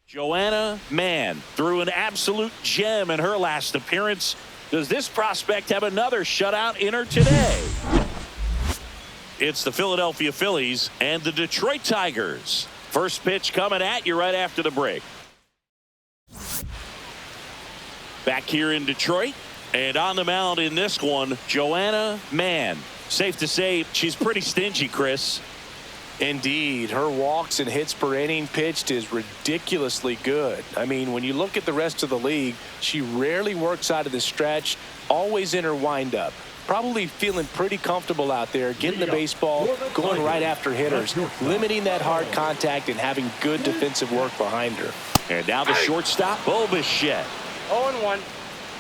Joanna Mann threw an absolute gem in her last appearance. Does this prospect have another shutout in her today? It's the Philadelphia Phillies and the Detroit Tigers. First pitch coming at you right after the break. Back here in Detroit, and on the mound in this one, Joanna Mann. Safe to say she's pretty stingy, Chris. Indeed, her walks and hits per inning pitched is ridiculously good. I mean, when you look at the rest of the league, she rarely works out of the stretch, always in her windup. Probably feeling pretty comfortable out there, getting the baseball, going right after hitters, limiting that hard contact, and having good defensive work behind her. And now the shortstop, Bobichette. 0-1.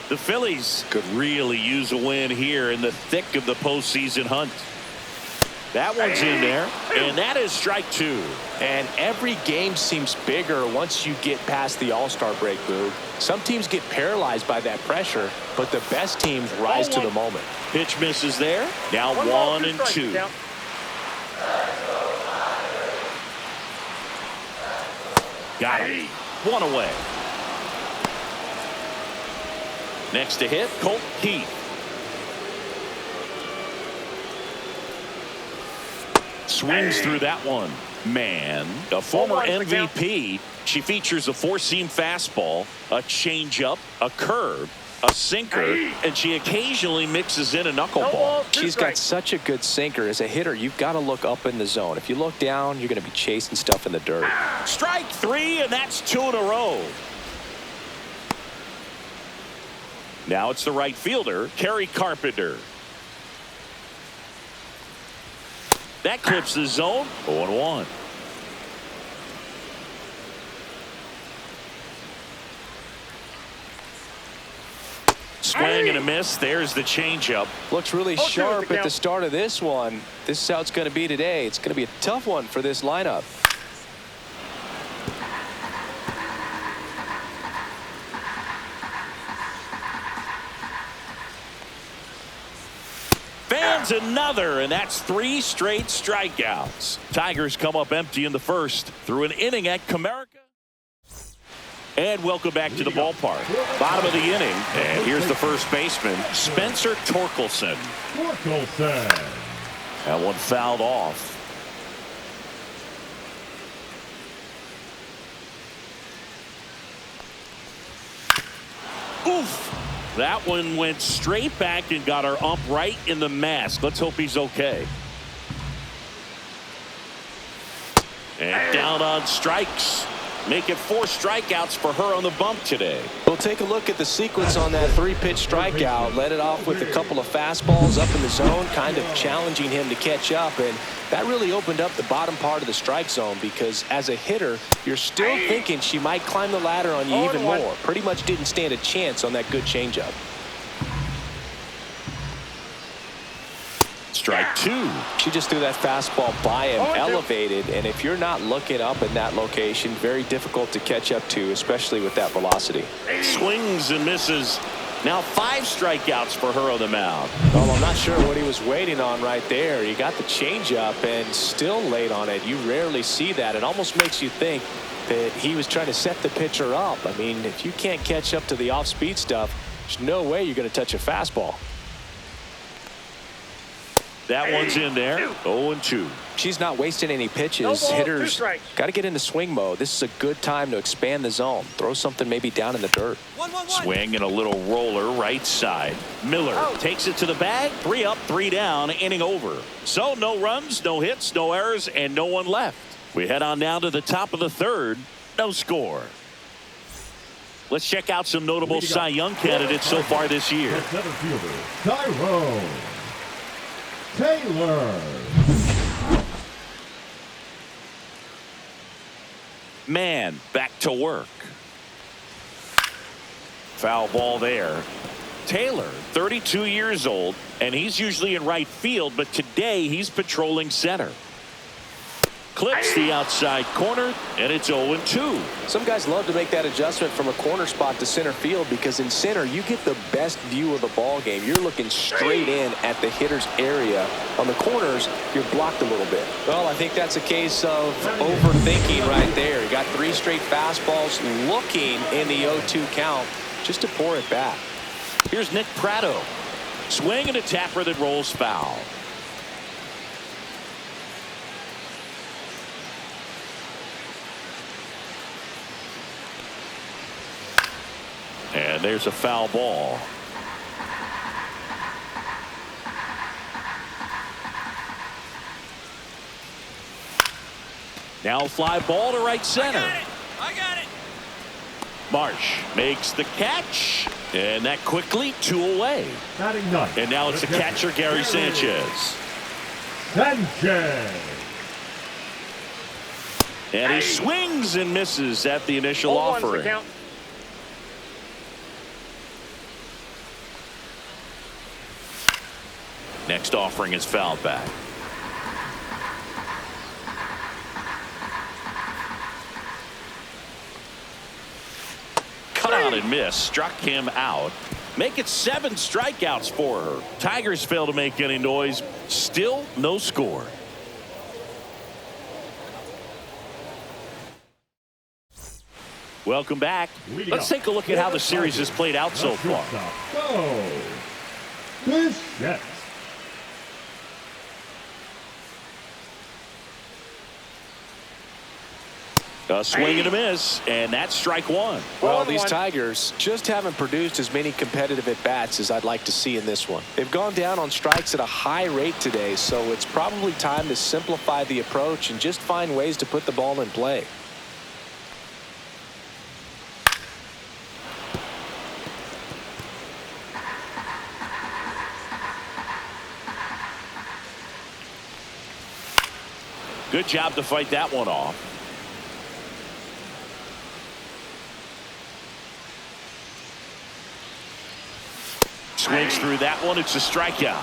The Phillies could really use a win here in the thick of the postseason hunt. That one's in there, and that is strike two. And every game seems bigger once you get past the All-Star break, Boog. Some teams get paralyzed by that pressure, but the best teams rise to the moment. Pitch misses there. Now 1-2. Got him. One away. Next to hit, Colt Heath. Swings through that one. Mann, a former MVP. She features a four-seam fastball, a changeup, a curve, a sinker, and she occasionally mixes in a knuckleball. She's got such a good sinker. As a hitter, you've got to look up in the zone. If you look down, you're going to be chasing stuff in the dirt. Strike three, and that's two in a row. Now it's the right fielder, Kerry Carpenter. That clips the zone. 0-1. Swing and a miss. There's the changeup. Looks really sharp at the start of this one. This is how it's going to be today. It's going to be a tough one for this lineup. Fans another, and that's three straight strikeouts. Tigers come up empty in the first through an inning at Comerica. And welcome back to the ballpark. Bottom of the inning, and here's the first baseman, Spencer Torkelson. That one fouled off. Oof. That one went straight back and got her ump right in the mask. Let's hope he's okay. And down on strikes. Make it 4 strikeouts for her on the bump today. We'll take a look at the sequence on that 3-pitch strikeout. Led it off with a couple of fastballs up in the zone, kind of challenging him to catch up. And that really opened up the bottom part of the strike zone, because as a hitter, you're still thinking she might climb the ladder on you even more. Pretty much didn't stand a chance on that good changeup. Strike 2. She just threw that fastball by him, elevated, and if you're not looking up in that location, very difficult to catch up to, especially with that velocity. Swings and misses. Now 5 strikeouts for her on the mound. Well, I'm not sure what he was waiting on right there. He got the changeup and still late on it. You rarely see that. It almost makes you think that he was trying to set the pitcher up. I mean, if you can't catch up to the off-speed stuff, there's no way you're going to touch a fastball. That one's in there. 0-2. She's not wasting any pitches. Hitters got to get into swing mode. This is a good time to expand the zone. Throw something maybe down in the dirt. Swing and a little roller right side. Miller takes it to the bag. 3 up, 3 down, inning over. So no runs, no hits, no errors, and no one left. We head on down to the top of the third. No score. Let's check out some notable Cy Young candidates so far this year. Taylor. Mann back to work. Foul ball there. Taylor, 32 years old, and he's usually in right field, but today he's patrolling center. Clips the outside corner, and it's 0-2. Some guys love to make that adjustment from a corner spot to center field because in center you get the best view of the ball game. You're looking straight in at the hitter's area. On the corners, you're blocked a little bit. Well, I think that's a case of overthinking right there. You got 3 straight fastballs looking in the 0-2 count just to pour it back. Here's Nick Pratto. Swing and a tapper that rolls foul. And there's a foul ball. Now fly ball to right center. I got it. Marsh makes the catch. And that quickly 2 away. And now it's the catcher, Gary Sanchez. And he swings and misses at the initial offering. Next offering is fouled back. Cut out and miss. Struck him out. Make it 7 strikeouts for her. Tigers fail to make any noise. Still no score. Welcome back. Let's take a look at how the series has played out so far. A swing and a miss, and that's strike 1. Well, these Tigers just haven't produced as many competitive at-bats as I'd like to see in this one. They've gone down on strikes at a high rate today, so it's probably time to simplify the approach and just find ways to put the ball in play. Good job to fight that one off. Swings through that one. It's a strikeout.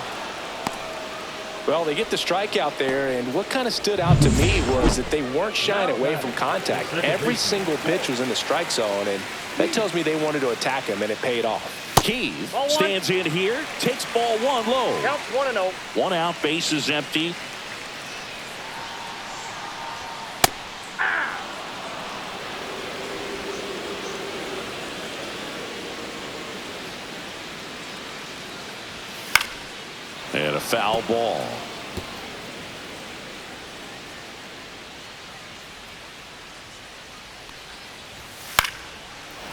Well, they get the strikeout there, and what kind of stood out to me was that they weren't shying away from contact. Every single pitch was in the strike zone, and that tells me they wanted to attack him, and it paid off. Keith stands in here, takes ball 1 low. Counts 1-0. 1 out, base is empty. And a foul ball.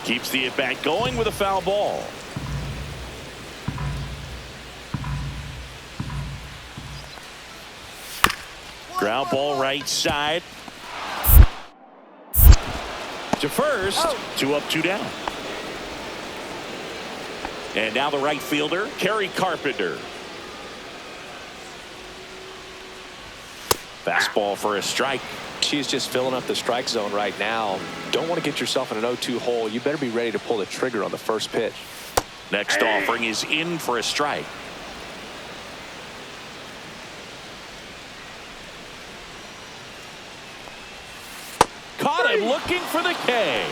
Keeps the at-bat going with a foul ball. Ground ball right side. To first. 2 up, 2 down. And now the right fielder, Kerry Carpenter. Fastball for a strike. She's just filling up the strike zone right now. Don't want to get yourself in an 0-2 hole. You better be ready to pull the trigger on the first pitch. Next offering is in for a strike. Caught him looking for the K.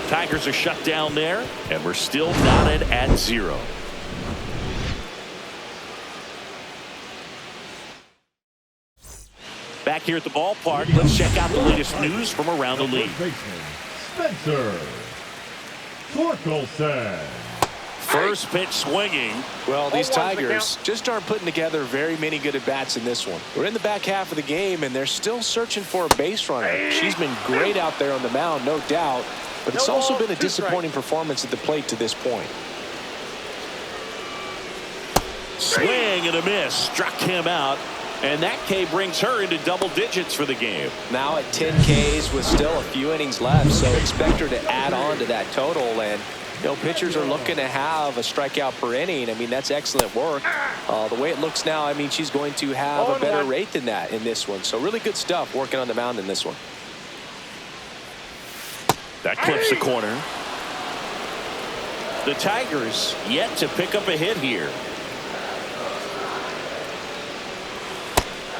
Tigers are shut down there, and we're still knotted at 0. Back here at the ballpark, let's check out the latest news from around the league. First pitch swinging. Well, these Tigers just aren't putting together very many good at-bats in this one. We're in the back half of the game, and they're still searching for a base runner. She's been great out there on the mound, no doubt, but it's also been a disappointing performance at the plate to this point. Swing and a miss. Struck him out. And that K brings her into double digits for the game. Now at 10 Ks with still a few innings left, so expect her to add on to that total. And, you know, pitchers are looking to have a strikeout per inning. I mean, that's excellent work. The way it looks now, I mean, she's going to have a better rate than that in this one. So really good stuff working on the mound in this one. That clips the corner. The Tigers yet to pick up a hit here.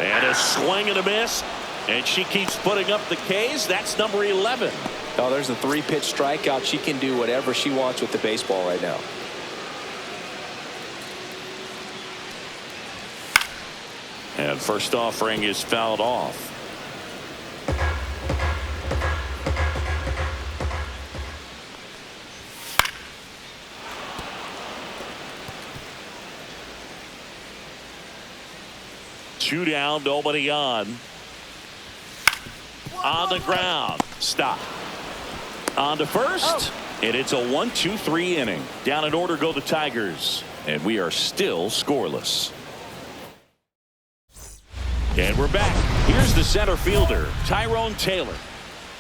And a swing and a miss. And she keeps putting up the Ks. That's number 11. Oh, there's a 3-pitch strikeout. She can do whatever she wants with the baseball right now. And first offering is fouled off. Two down, nobody on. On the ground. Stop. On to first. And it's a 1-2-3 inning. Down in order go the Tigers. And we are still scoreless. And we're back. Here's the center fielder, Tyrone Taylor.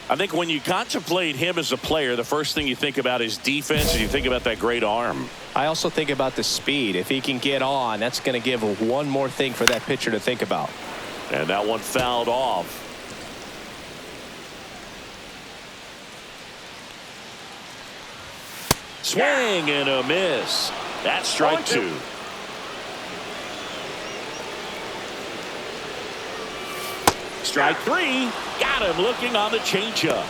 I think when you contemplate him as a player, the first thing you think about is defense, and you think about that great arm. I also think about the speed. If he can get on, that's going to give one more thing for that pitcher to think about. And that one fouled off. Swing and a miss. That's strike 2. Strike 3. Got him looking on the changeup.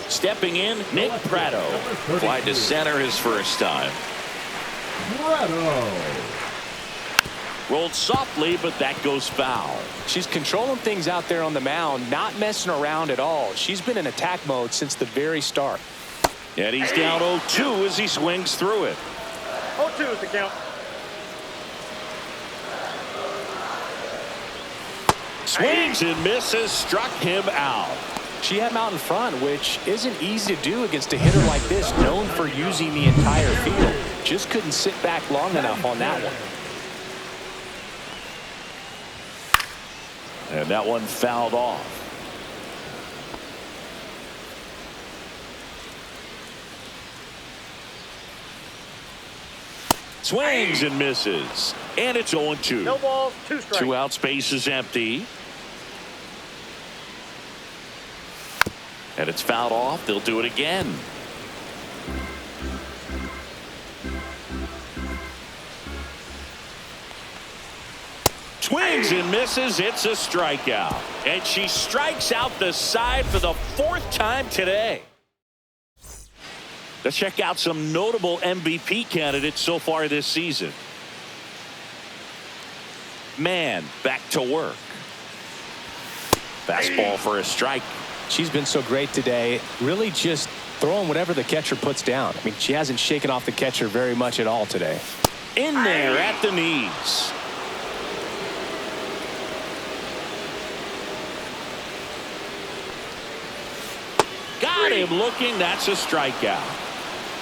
Stepping in, Nick Pratto. Fly to center his first time. Rolled softly, but that goes foul. She's controlling things out there on the mound, not messing around at all. She's been in attack mode since the very start. And he's down 0-2 as he swings through it. 0-2 is the count. Swings and misses, struck him out. She had him out in front, which isn't easy to do against a hitter like this, known for using the entire field. Just couldn't sit back long enough on that one. And that one fouled off. Swings and misses. And it's 0-2. No balls, 2 strikes. 2 outs, base is empty. And it's fouled off. They'll do it again. Swings and misses. It's a strikeout. And she strikes out the side for the 4th time today. Let's check out some notable MVP candidates so far this season. Mann back to work. Fastball for a strike. She's been so great today, really just throwing whatever the catcher puts down. I mean, she hasn't shaken off the catcher very much at all today. In there at the knees. Got him looking. That's a strikeout.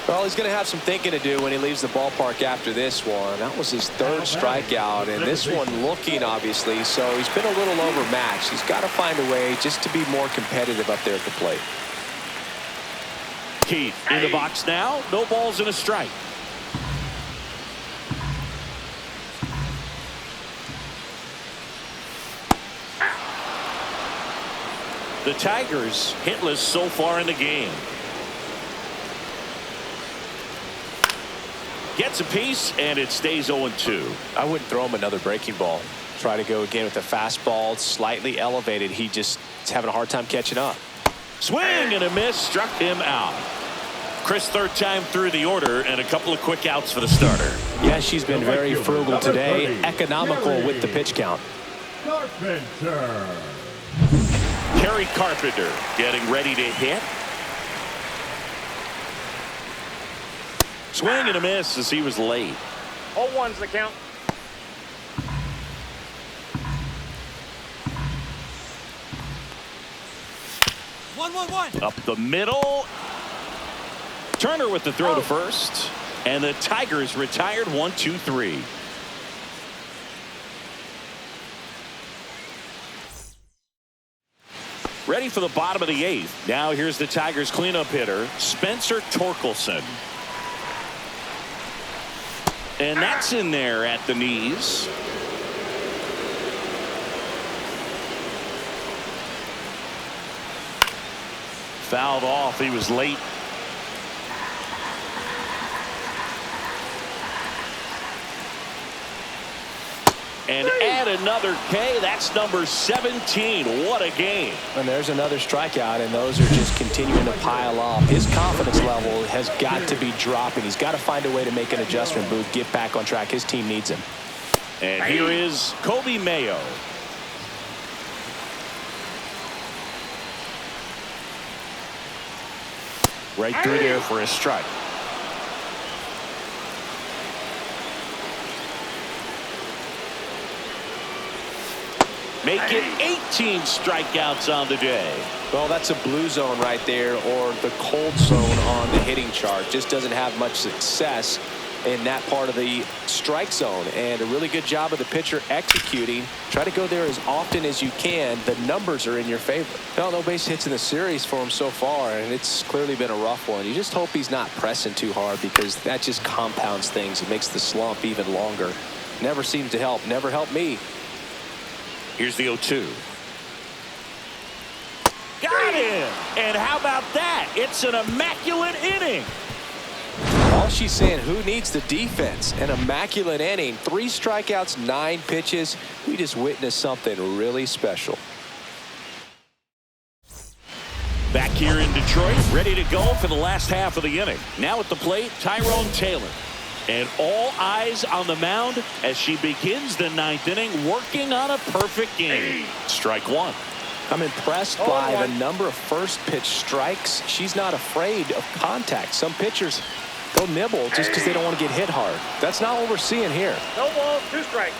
Well, he's going to have some thinking to do when he leaves the ballpark after this one. That was his 3rd strikeout, and this one looking, obviously, so he's been a little overmatched. He's got to find a way just to be more competitive up there at the plate. Keith in the box now. No balls and a strike. The Tigers hitless so far in the game. Gets a piece, and it stays 0-2. I wouldn't throw him another breaking ball. Try to go again with the fastball, slightly elevated. He just is having a hard time catching up. Swing and a miss, struck him out. Chris, 3rd time through the order, and a couple of quick outs for the starter. Yeah, she's been very frugal today, economical with the pitch count. Carpenter. Terry Carpenter getting ready to hit. Swing and a miss as he was late. 0-1's the count. One. Up the middle. Turner with the throw to first. And the Tigers retired 1-2-3. Ready for the bottom of the 8th. Now here's the Tigers cleanup hitter, Spencer Torkelson. And that's in there at the knees. Fouled off. He was late. And add another K. That's number 17. What a game. And there's another strikeout, and those are just continuing to pile up. His confidence level has got to be dropping. He's got to find a way to make an adjustment, Booth, get back on track. His team needs him. And here is Kobe Mayo. Right through there for a strike. Make it 18 strikeouts on the day. Well, that's a blue zone right there, or the cold zone on the hitting chart. Just doesn't have much success in that part of the strike zone. And a really good job of the pitcher executing. Try to go there as often as you can. The numbers are in your favor. Well, no base hits in the series for him so far, and it's clearly been a rough one. You just hope he's not pressing too hard, because that just compounds things. It makes the slump even longer. Never seems to help. Never helped me. Here's the 0-2. Got him! And how about that? It's an immaculate inning. All she's saying, who needs the defense? An immaculate inning. 3 strikeouts, 9 pitches. We just witnessed something really special. Back here in Detroit, ready to go for the last half of the inning. Now at the plate, Tyrone Taylor. And all eyes on the mound as she begins the 9th inning, working on a perfect game. Strike one. I'm impressed by the number of first pitch strikes. She's not afraid of contact. Some pitchers, they'll nibble just because they don't want to get hit hard. That's not what we're seeing here. No balls, 2 strikes.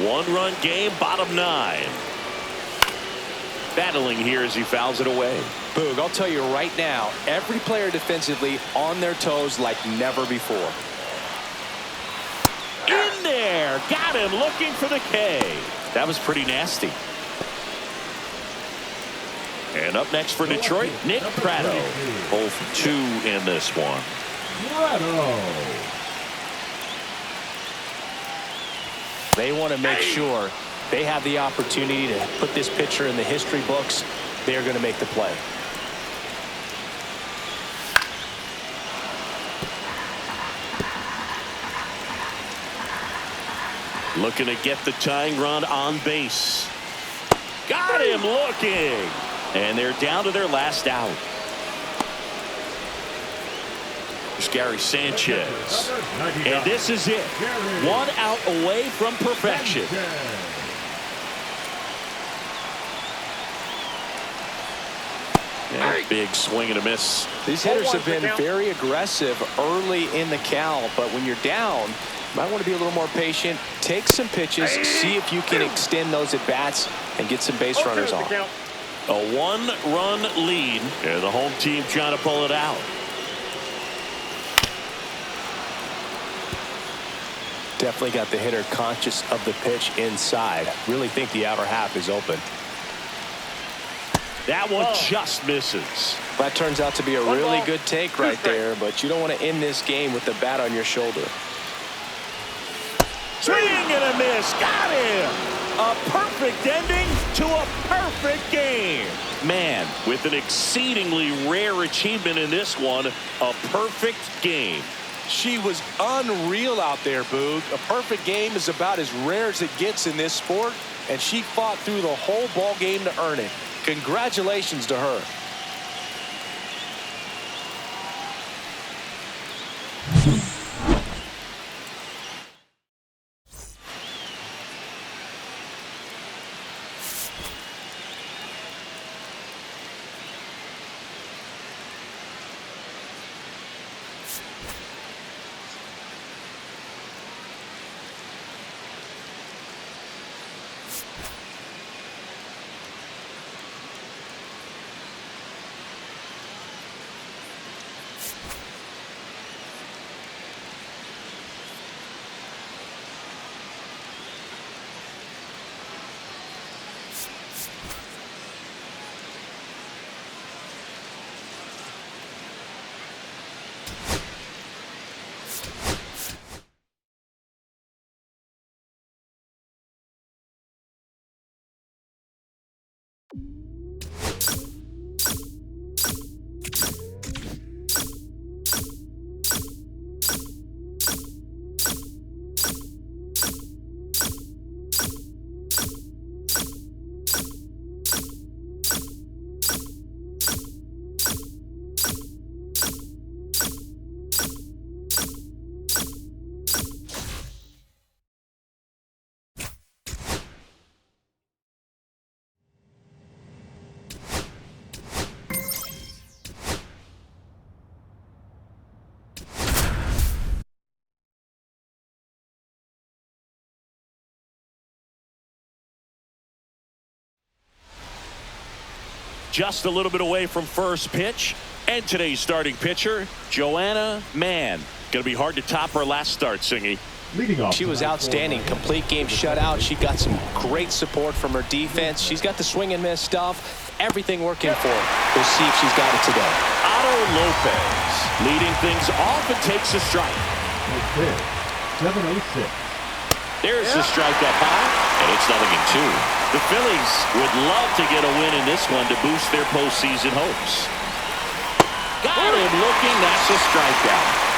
1-run game, bottom 9. Battling here as he fouls it away. Boog, I'll tell you right now, every player defensively on their toes like never before. In there. Got him looking for the K. That was pretty nasty. And up next for Detroit, Nick Pratto. Both 2 in this one. Pratto. They want to make sure they have the opportunity to put this pitcher in the history books. They're going to make the play. Looking to get the tying run on base. Got him looking. And they're down to their last out. It's Gary Sanchez. And this is it. 1 out away from perfection. And big swing and a miss. These hitters have been very aggressive early in the count, but when you're down, you might want to be a little more patient. Take some pitches, see if you can extend those at bats and get some base runners on. A 1-run lead, and the home team trying to pull it out. Definitely got the hitter conscious of the pitch inside. Really think the outer half is open. That one just misses. That turns out to be a really good take right there, but you don't want to end this game with the bat on your shoulder. Swing and a miss. Got him. A perfect ending to a perfect game. Man, with an exceedingly rare achievement in this one, a perfect game. She was unreal out there, Boog. A perfect game is about as rare as it gets in this sport, and she fought through the whole ball game to earn it. Congratulations to her. just a little bit away from first pitch. And today's starting pitcher, Joanna Mann. Going to be hard to top her last start, Singy. She was outstanding. Complete game shutout. She got some great support from her defense. She's got the swing and miss stuff. Everything working for her. We'll see if she's got it today. Otto Lopez leading things off and takes a strike. 706. There's the strike up high, and it's 0-2. The Phillies would love to get a win in this one to boost their postseason hopes. Got him looking. That's a strikeout.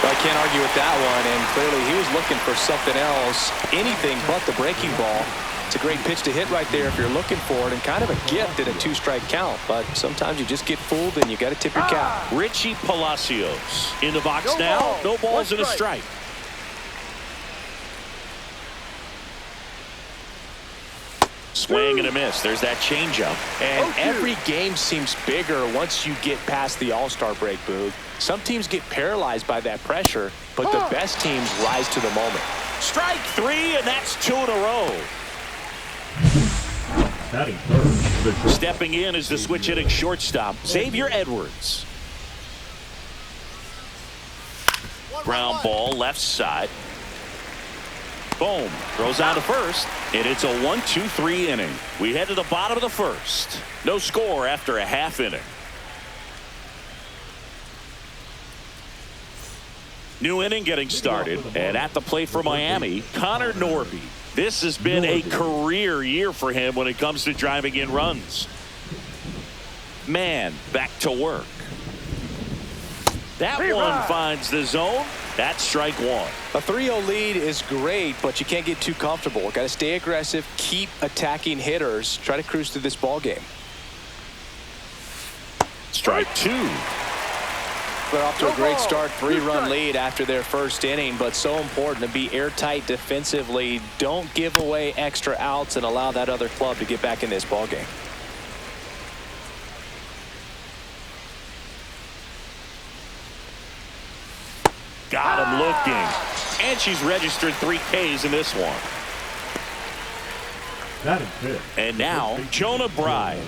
I can't argue with that one, and clearly he was looking for something else, anything but the breaking ball. It's a great pitch to hit right there if you're looking for it, and kind of a gift at a two-strike count, but sometimes you just get fooled and you got to tip your cap. Richie Palacios in the box now. No balls and a strike. Swing and a miss. There's that changeup. And every game seems bigger once you get past the All-Star break, Boog. Some teams get paralyzed by that pressure, but the best teams rise to the moment. Strike 3, and that's 2 in a row. Batting third. Stepping in is the switch hitting shortstop, Xavier Edwards. Ground ball left side. Boom. Throws out to first, and it's a 1-2-3 inning. We head to the bottom of the first. No score after a half inning. New inning getting started, and at the plate for Miami, Connor Norby. This has been a career year for him when it comes to driving in runs. Mann back to work. That one finds the zone. That's strike 1. A 3-0 lead is great, but you can't get too comfortable. Got to stay aggressive, keep attacking hitters, try to cruise through this ball game. Strike 2. They're off to a great start, 3-run lead after their first inning, but so important to be airtight defensively. Don't give away extra outs and allow that other club to get back in this ball game. Got him looking. And she's registered 3 Ks in this one. Batting fifth. And now, Jonah Bride.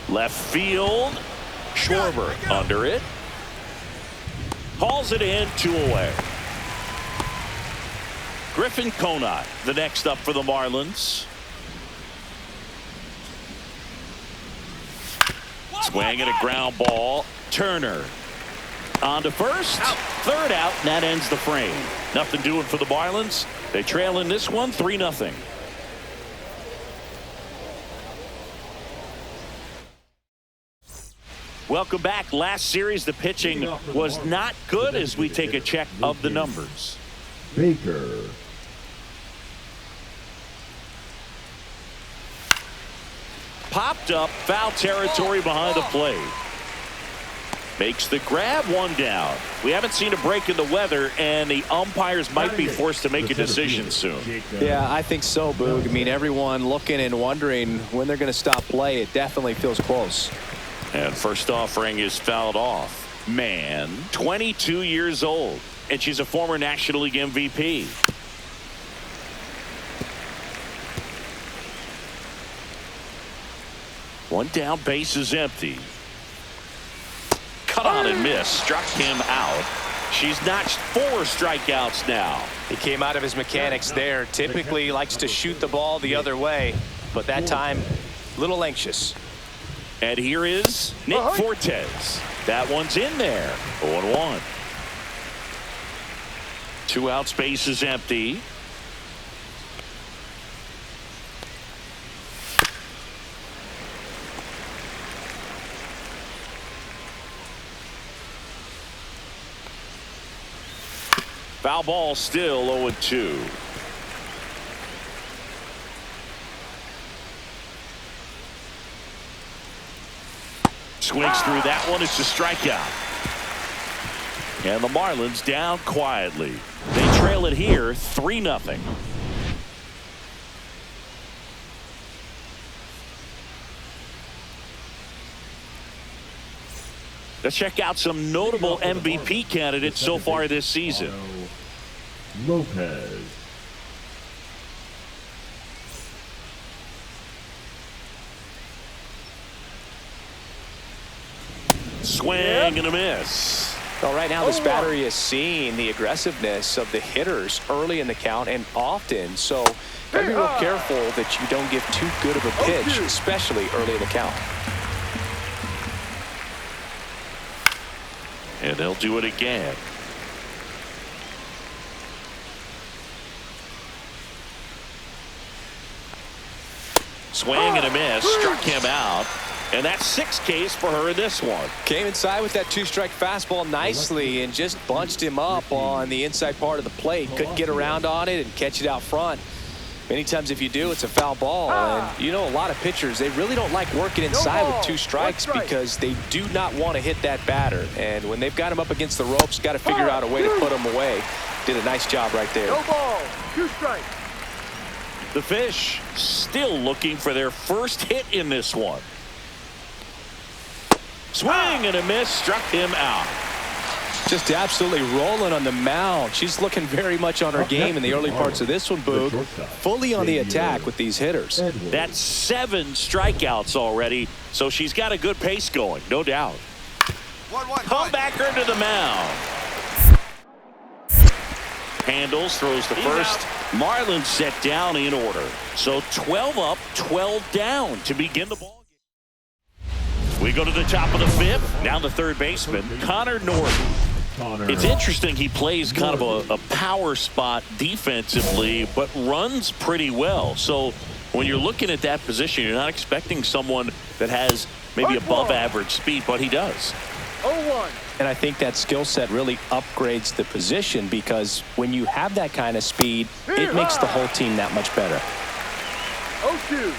Left field. Schwarber under it. Calls it in, 2 away. Griffin Conant, the next up for the Marlins. Swing and a ground ball. Turner on to first. Third out, and that ends the frame. Nothing doing for the Marlins. They trail in this one 3-0. Welcome back. Last series, the pitching was not good as we take a check of the numbers. Baker. Popped up, foul territory behind the plate. Makes the grab, 1 down. We haven't seen a break in the weather, and the umpires might be forced to make a decision soon. Yeah, I think so, Boog. I mean, everyone looking and wondering when they're going to stop play. It definitely feels close. And first offering is fouled off. Mann, 22 years old, and she's a former National League MVP. One down, base is empty. Cut on and miss. Struck him out. She's notched 4 strikeouts now. He came out of his mechanics there. Typically likes to shoot the ball the other way, but that time, a little anxious. And here is Nick Fortes. That one's in there. 0-1. 2 outs, base is empty. Foul ball, still 0-2. Swings through that one. It's a strikeout. And the Marlins down quietly. They trail it here 3-0. Let's check out some notable MVP candidates so far this season. Lopez. Swing and a miss. Well, right now this battery is seeing the aggressiveness of the hitters early in the count and often. So gotta be real careful that you don't give too good of a pitch, especially early in the count. And they'll do it again. Swing and a miss. Struck him out. And that's 6 Ks for her in this one. Came inside with that 2-strike fastball nicely and just bunched him up on the inside part of the plate. Couldn't get around on it and catch it out front. Many times if you do, it's a foul ball. And you know, a lot of pitchers, they really don't like working inside with 2 strikes because they do not want to hit that batter. And when they've got him up against the ropes, got to figure out a way to put him away. Did a nice job right there. No ball. 2 strikes. The Fish still looking for their first hit in this one. Swing and a miss. Struck him out. Just absolutely rolling on the mound. She's looking very much on her game in the early parts of this one, Boog. Fully on the attack with these hitters. That's 7 strikeouts already, so she's got a good pace going, no doubt. Come back her to the mound. Handles, throws the first. Marlin set down in order. So 12 up, 12 down to begin the ball. We go to the top of the 5th. Now the third baseman, Connor Norton. It's interesting, he plays kind of a power spot defensively, but runs pretty well. So when you're looking at that position, you're not expecting someone that has maybe above average speed, but he does. 0-1. And I think that skill set really upgrades the position because when you have that kind of speed, it makes the whole team that much better. 0-2.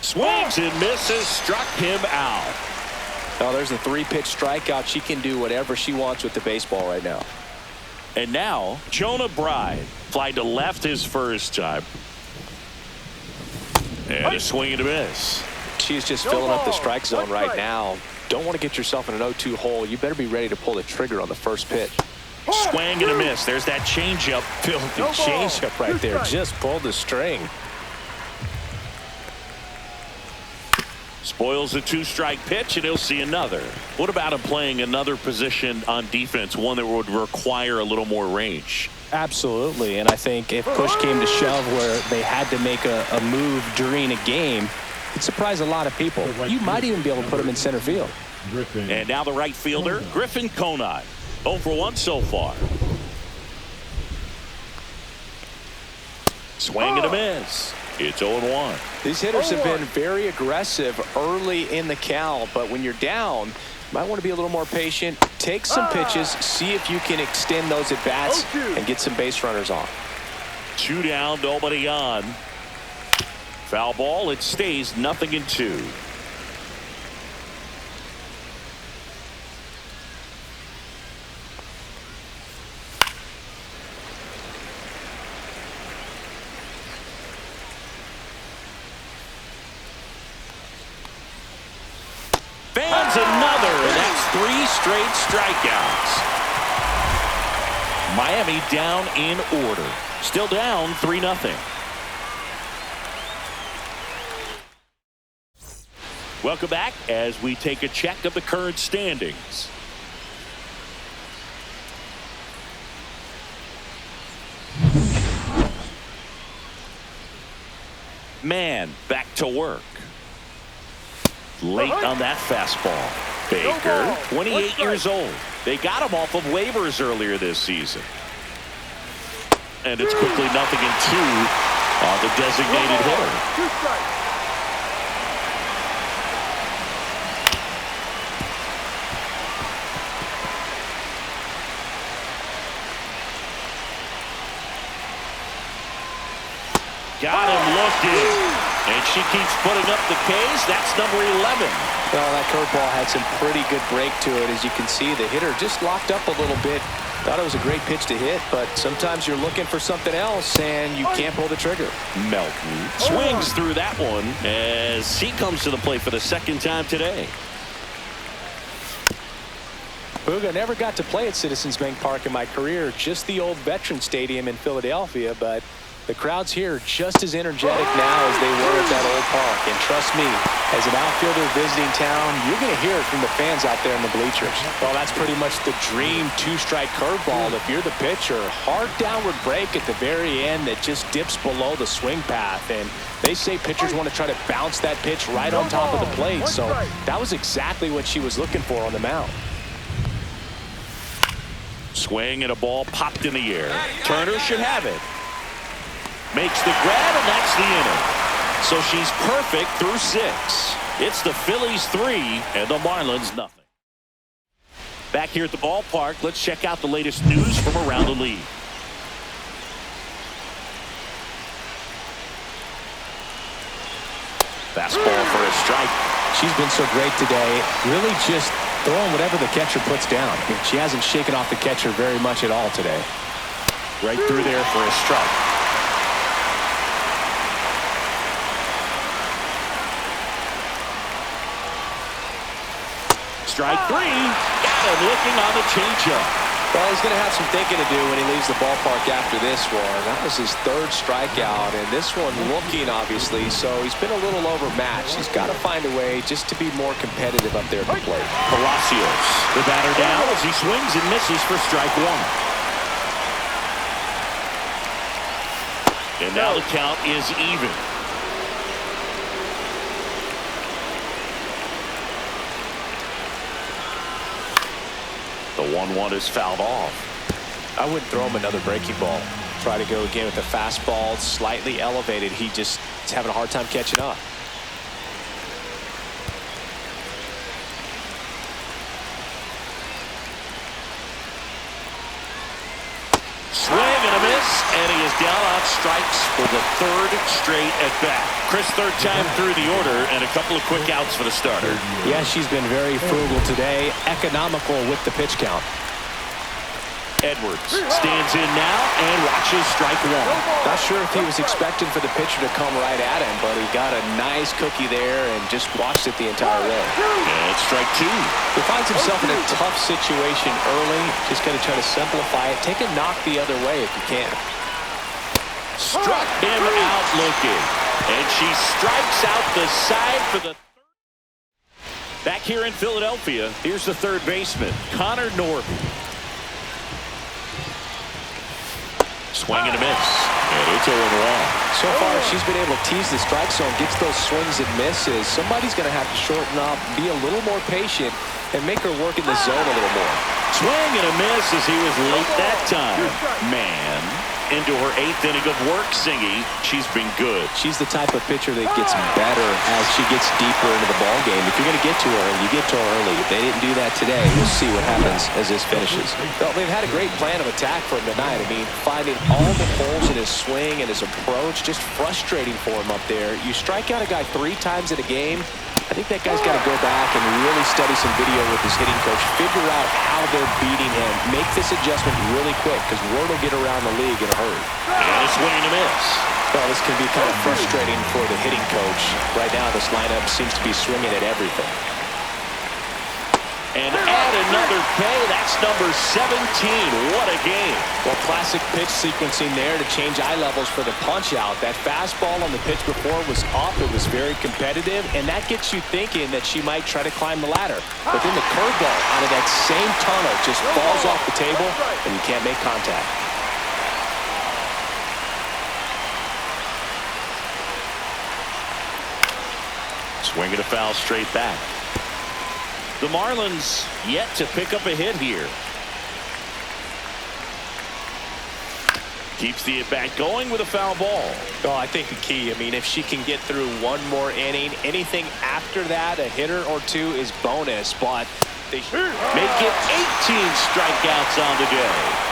Swings and misses, struck him out. Oh, there's a 3-pitch strikeout. She can do whatever she wants with the baseball right now. And now, Jonah Bride fly to left his first time. And a swing and a miss. She's just filling up the strike zone right now. Don't want to get yourself in an 0-2 hole. You better be ready to pull the trigger on the first pitch. Swing and a miss. There's that changeup. Filthy changeup right there. Just pulled the string. Spoils a 2-strike pitch, and he'll see another. What about him playing another position on defense, one that would require a little more range? Absolutely, and I think if push came to shove where they had to make a move during a game, it'd surprise a lot of people. You might even be able to put him in center field. And now the right fielder, Griffin Conine. 0 for 1 so far. Swing and a miss. It's 0-1. These hitters have been very aggressive early in the count, but when you're down, you might want to be a little more patient. Take some pitches, see if you can extend those at bats and get some base runners on. 2 down, nobody on. Foul ball. It stays 0-2. Fans another, and that's 3 straight strikeouts. Miami down in order. Still down 3-0. Welcome back as we take a check of the current standings. Mann back to work. Late on that fastball. Baker, 28 years old. They got him off of waivers earlier this season. And it's quickly 0-2 on the designated hitter. 2 strikes. Got him looking. And she keeps putting up the Ks. That's number 11. Well, that curveball had some pretty good break to it. As you can see, the hitter just locked up a little bit. Thought it was a great pitch to hit, but sometimes you're looking for something else, and you can't pull the trigger. Melton swings through that one as he comes to the plate for the second time today. Booga never got to play at Citizens Bank Park in my career, just the old Veteran Stadium in Philadelphia, but The crowds here are just as energetic now as they were at that old park. And trust me, as an outfielder visiting town, you're going to hear it from the fans out there in the bleachers. Well, that's pretty much the dream two-strike curveball if you're the pitcher. Hard downward break at the very end that just dips below the swing path. And they say pitchers want to try to bounce that pitch right on top of the plate. So that was exactly what she was looking for on the mound. Swing and a ball popped in the air. Turner should have it. Makes the grab, and that's the inning. So she's perfect through 6. It's the Phillies 3 and the Marlins nothing. Back here at the ballpark, let's check out the latest news from around the league. Fastball for a strike. She's been so great today, really just throwing whatever the catcher puts down. I mean, she hasn't shaken off the catcher very much at all today. Right through there for a strike. Strike 3. Got him looking on the changeup. Well, he's going to have some thinking to do when he leaves the ballpark after this one. That was his 3rd strikeout, and this one looking, obviously, so he's been a little overmatched. He's got to find a way just to be more competitive up there at the plate. Palacios, the batter down as he swings and misses for strike 1. And now the count is even. The 1-1 is fouled off. I wouldn't throw him another breaking ball. Try to go again with the fastball, slightly elevated. He just is having a hard time catching up. Swing and a miss, and he is down on strikes for the 3rd straight at bat. Chris, 3rd time through the order, and a couple of quick outs for the starter. Yeah, she's been very frugal today, economical with the pitch count. Edwards stands in now and watches strike 1. Not sure if he was expecting for the pitcher to come right at him, but he got a nice cookie there and just watched it the entire way. And it's strike 2. He finds himself in a tough situation early. Just got to try to simplify it. Take a knock the other way if you can. Struck him out looking. And she strikes out the side for the 3rd. Back here in Philadelphia, here's the 3rd baseman, Connor Norby. Swing and a miss. And it's 0-1. So far, she's been able to tease the strike zone, gets those swings and misses. Somebody's going to have to shorten up, be a little more patient, and make her work in the zone a little more. Swing and a miss as he was late that time. Mann into her 8th inning of work singing. She's been good. She's the type of pitcher that gets better as she gets deeper into the ball game. If you're going to get to her, you get to her early. If they didn't do that today, we'll see what happens as this finishes. Well, they've had a great plan of attack for him tonight. I mean, finding all the holes in his swing and his approach, just frustrating for him up there. You strike out a guy 3 times in a game, I think that guy's got to go back and really study some video with his hitting coach, figure out how they're beating him, make this adjustment really quick because word will get around the league in a hurry. And a swing and a miss. Well, this can be kind of frustrating for the hitting coach. Right now, this lineup seems to be swinging at everything. And add another K. That's number 17. What a game. Well, classic pitch sequencing there to change eye levels for the punch out. That fastball on the pitch before was up. It was very competitive, and that gets you thinking that she might try to climb the ladder. But then the curveball out of that same tunnel just falls off the table, and you can't make contact. Swing and a foul straight back. The Marlins yet to pick up a hit here. Keeps the at-bat going with a foul ball. Well, I think the key, I mean, if she can get through one more inning, anything after that, a hitter or two is bonus, but they make it 18 strikeouts on the day.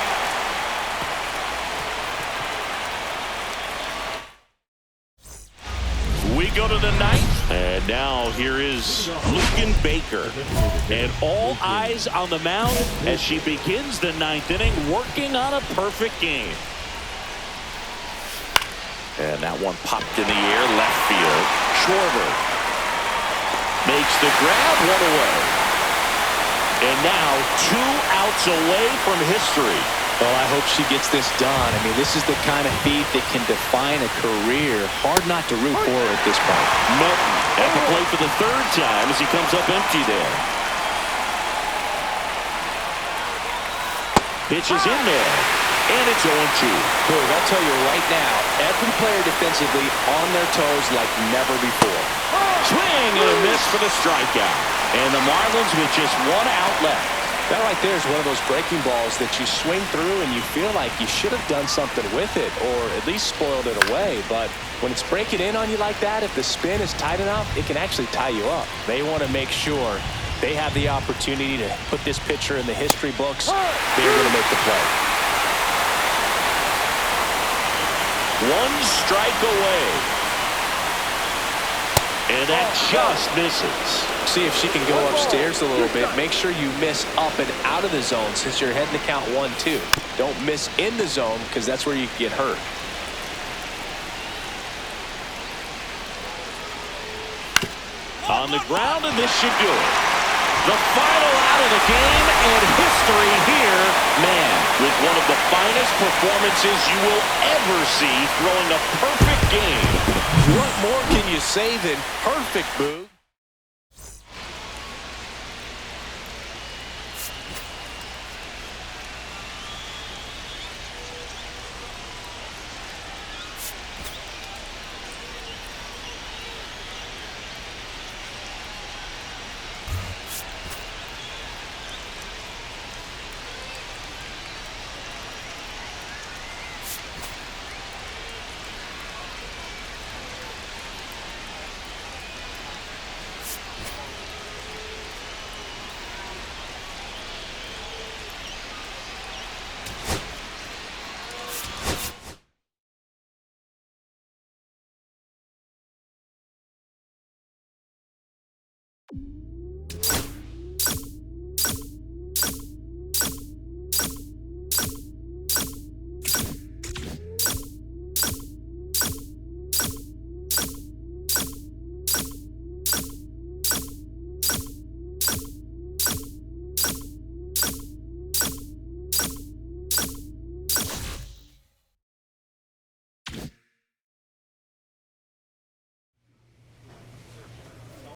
We go to the ninth, and now here is Lucan Baker. And all eyes on the mound as she begins the ninth inning, working on a perfect game. And that one popped in the air, left field. Schwarber makes the grab, one away. And now 2 outs away from history. Well, I hope she gets this done. I mean, this is the kind of feat that can define a career. Hard not to root for her at this point. Milton at the plate for the third time as he comes up empty there. Pitch is in there, and it's 0-2. Boog, I'll tell you right now, every player defensively on their toes like never before. Swing and a miss for the strikeout. And the Marlins with just one out left. That right there is one of those breaking balls that you swing through and you feel like you should have done something with it or at least spoiled it away. But when it's breaking in on you like that, if the spin is tight enough, it can actually tie you up. They want to make sure they have the opportunity to put this pitcher in the history books. They're going to make the play. One strike away. And that just misses. See if she can go upstairs a little bit. Make sure you miss up and out of the zone since you're heading to count 1-2. Don't miss in the zone because that's where you get hurt. On the ground, and this should do it. The final out of the game, and history here. Mann with one of the finest performances you will ever see, throwing a perfect game. What more can you say than perfect, Boog?